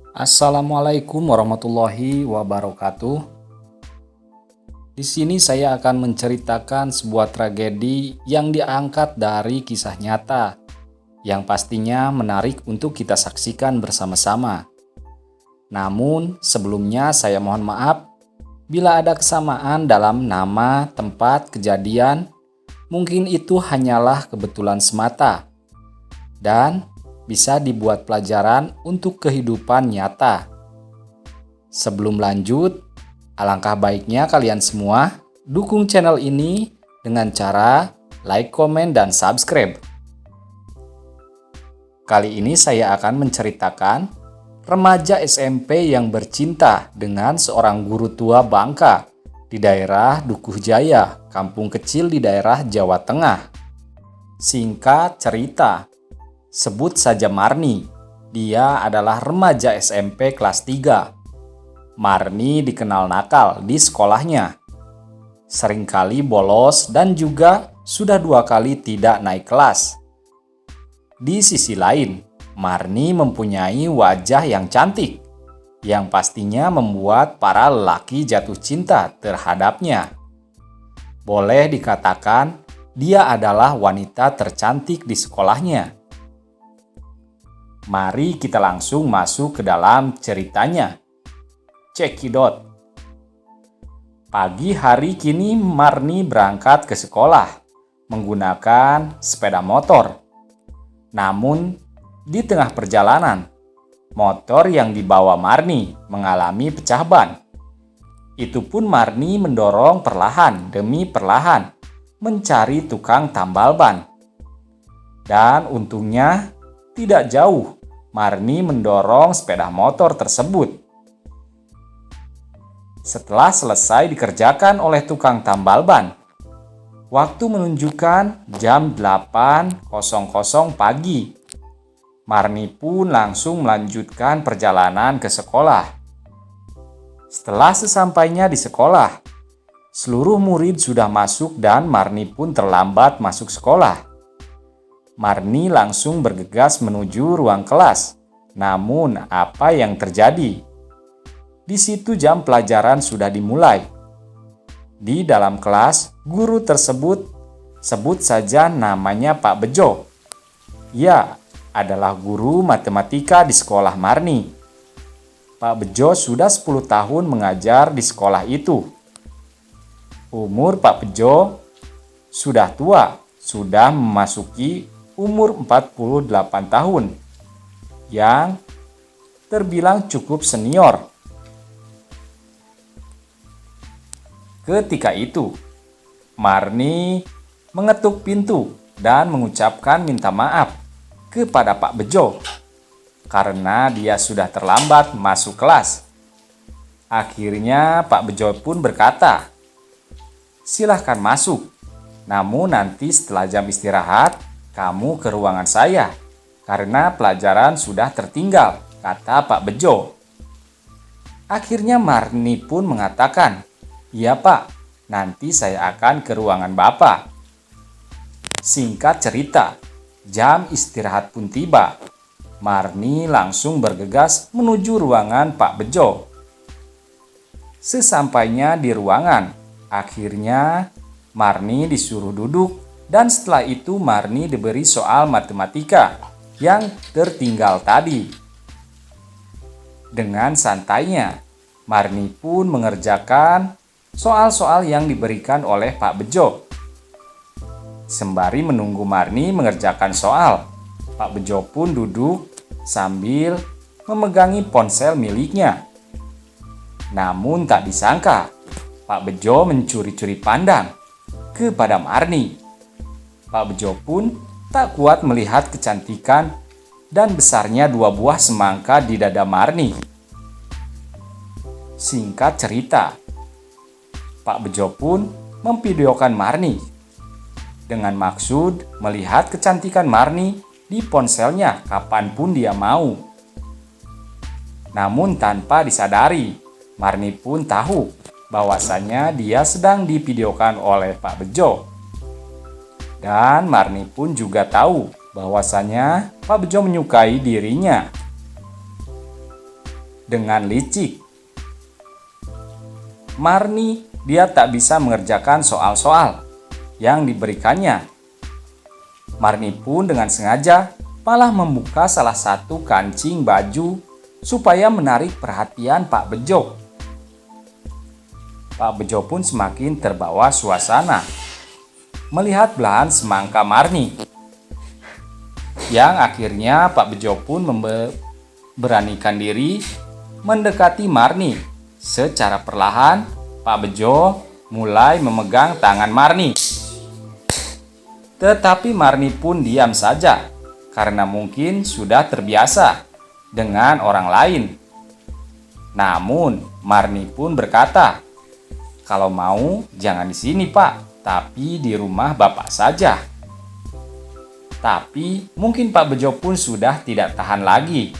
Assalamualaikum warahmatullahi wabarakatuh. Di sini saya akan menceritakan sebuah tragedi yang diangkat dari kisah nyata, yang pastinya menarik untuk kita saksikan bersama-sama. Namun, sebelumnya saya mohon maaf bila ada kesamaan dalam nama, tempat, kejadian, mungkin itu hanyalah kebetulan semata, dan bisa dibuat pelajaran untuk kehidupan nyata. Sebelum lanjut, alangkah baiknya kalian semua dukung channel ini dengan cara like, komen, dan subscribe. Kali ini saya akan menceritakan remaja SMP yang bercinta dengan seorang guru tua Bangka di daerah Dukuh Jaya, kampung kecil di daerah Jawa Tengah. Singkat cerita, sebut saja Marni. Dia adalah remaja SMP kelas 3. Marni dikenal nakal di sekolahnya. Seringkali bolos dan juga sudah 2 kali tidak naik kelas. Di sisi lain, Marni mempunyai wajah yang cantik, yang pastinya membuat para lelaki jatuh cinta terhadapnya. Boleh dikatakan, dia adalah wanita tercantik di sekolahnya. Mari kita langsung masuk ke dalam ceritanya. Cekidot. Pagi hari kini Marni berangkat ke sekolah menggunakan sepeda motor. Namun, di tengah perjalanan, motor yang dibawa Marni mengalami pecah ban. Itu pun Marni mendorong perlahan demi perlahan mencari tukang tambal ban. Dan untungnya tidak jauh Marni mendorong sepeda motor tersebut. Setelah selesai dikerjakan oleh tukang tambal ban, waktu menunjukkan jam 8.00 pagi. Marni pun langsung melanjutkan perjalanan ke sekolah. Setelah sesampainya di sekolah, seluruh murid sudah masuk dan Marni pun terlambat masuk sekolah. Marni langsung bergegas menuju ruang kelas. Namun, apa yang terjadi? Di situ jam pelajaran sudah dimulai. Di dalam kelas, guru tersebut, sebut saja namanya Pak Bejo. Ia adalah guru matematika di sekolah Marni. Pak Bejo sudah 10 tahun mengajar di sekolah itu. Umur Pak Bejo sudah tua, sudah memasuki umur 48 tahun, yang terbilang cukup senior. Ketika itu, Marni mengetuk pintu dan mengucapkan minta maaf kepada Pak Bejo karena dia sudah terlambat masuk kelas. Akhirnya Pak Bejo pun berkata, "Silahkan masuk, namun nanti setelah jam istirahat, kamu ke ruangan saya, karena pelajaran sudah tertinggal," kata Pak Bejo. Akhirnya Marni pun mengatakan, "Iya Pak, nanti saya akan ke ruangan Bapak." Singkat cerita, jam istirahat pun tiba. Marni langsung bergegas menuju ruangan Pak Bejo. Sesampainya di ruangan, akhirnya Marni disuruh duduk. Dan setelah itu Marni diberi soal matematika yang tertinggal tadi. Dengan santainya, Marni pun mengerjakan soal-soal yang diberikan oleh Pak Bejo. Sembari menunggu Marni mengerjakan soal, Pak Bejo pun duduk sambil memegangi ponsel miliknya. Namun tak disangka, Pak Bejo mencuri-curi pandang kepada Marni. Pak Bejo pun tak kuat melihat kecantikan dan besarnya 2 buah semangka di dada Marni. Singkat cerita, Pak Bejo pun memvideokan Marni dengan maksud melihat kecantikan Marni di ponselnya kapanpun dia mau. Namun tanpa disadari, Marni pun tahu bahwasanya dia sedang divideokan oleh Pak Bejo. Dan Marni pun juga tahu bahwasanya Pak Bejo menyukai dirinya. dengan licik. Marni, dia tak bisa mengerjakan soal-soal yang diberikannya. Marni pun dengan sengaja malah membuka salah satu kancing baju supaya menarik perhatian Pak Bejo. Pak Bejo pun semakin terbawa suasana melihat belahan semangka Marni. Yang akhirnya Pak Bejo pun memberanikan diri mendekati Marni. Secara perlahan, Pak Bejo mulai memegang tangan Marni. Tetapi Marni pun diam saja karena mungkin sudah terbiasa dengan orang lain. Namun Marni pun berkata, "Kalau mau jangan di sini, Pak, tapi di rumah Bapak saja." Tapi mungkin Pak Bejo pun sudah tidak tahan lagi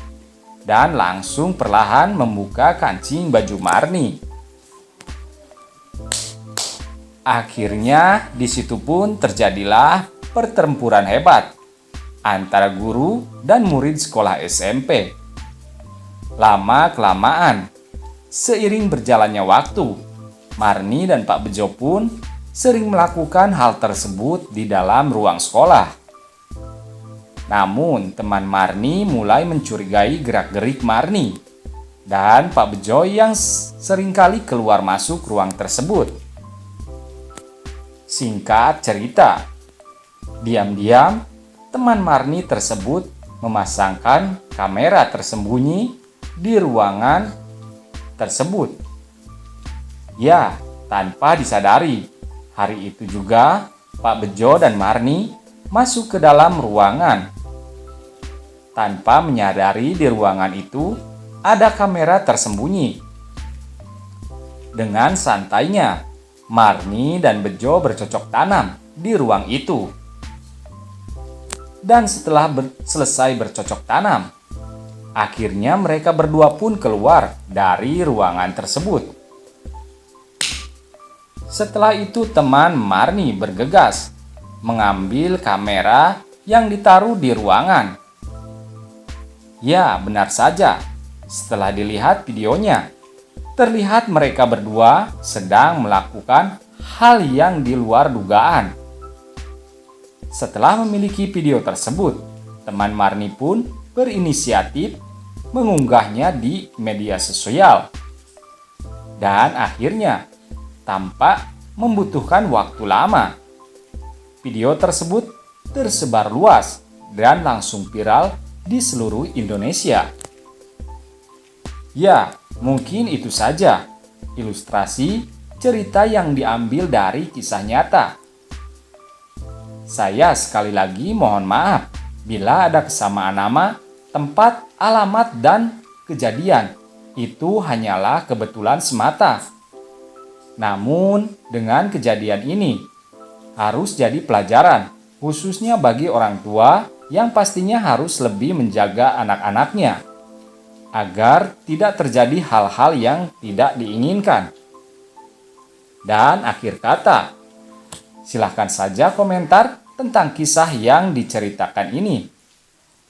dan langsung perlahan membuka kancing baju Marni. Akhirnya di situ pun terjadilah pertempuran hebat antara guru dan murid sekolah SMP. Lama-kelamaan, seiring berjalannya waktu, Marni dan Pak Bejo pun sering melakukan hal tersebut di dalam ruang sekolah. Namun, teman Marni mulai mencurigai gerak-gerik Marni dan Pak Bejo yang seringkali keluar masuk ruang tersebut. Singkat cerita, diam-diam teman Marni tersebut memasangkan kamera tersembunyi di ruangan tersebut. Ya, tanpa disadari, hari itu juga Pak Bejo dan Marni masuk ke dalam ruangan. Tanpa menyadari di ruangan itu ada kamera tersembunyi. Dengan santainya, Marni dan Bejo bercocok tanam di ruang itu. Dan setelah selesai bercocok tanam, akhirnya mereka berdua pun keluar dari ruangan tersebut. Setelah itu teman Marni bergegas mengambil kamera yang ditaruh di ruangan. Ya, benar saja. Setelah dilihat videonya, terlihat mereka berdua sedang melakukan hal yang di luar dugaan. Setelah memiliki video tersebut, teman Marni pun berinisiatif mengunggahnya di media sosial. Dan akhirnya, tanpa membutuhkan waktu lama, video tersebut tersebar luas dan langsung viral di seluruh Indonesia. Ya, mungkin itu saja ilustrasi cerita yang diambil dari kisah nyata. Saya sekali lagi mohon maaf bila ada kesamaan nama, tempat, alamat, dan kejadian. Itu hanyalah kebetulan semata. Namun, dengan kejadian ini harus jadi pelajaran, khususnya bagi orang tua yang pastinya harus lebih menjaga anak-anaknya agar tidak terjadi hal-hal yang tidak diinginkan. Dan akhir kata, silahkan saja komentar tentang kisah yang diceritakan ini.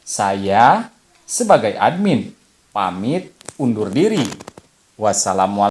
Saya sebagai admin pamit undur diri. Wassalamualaikum.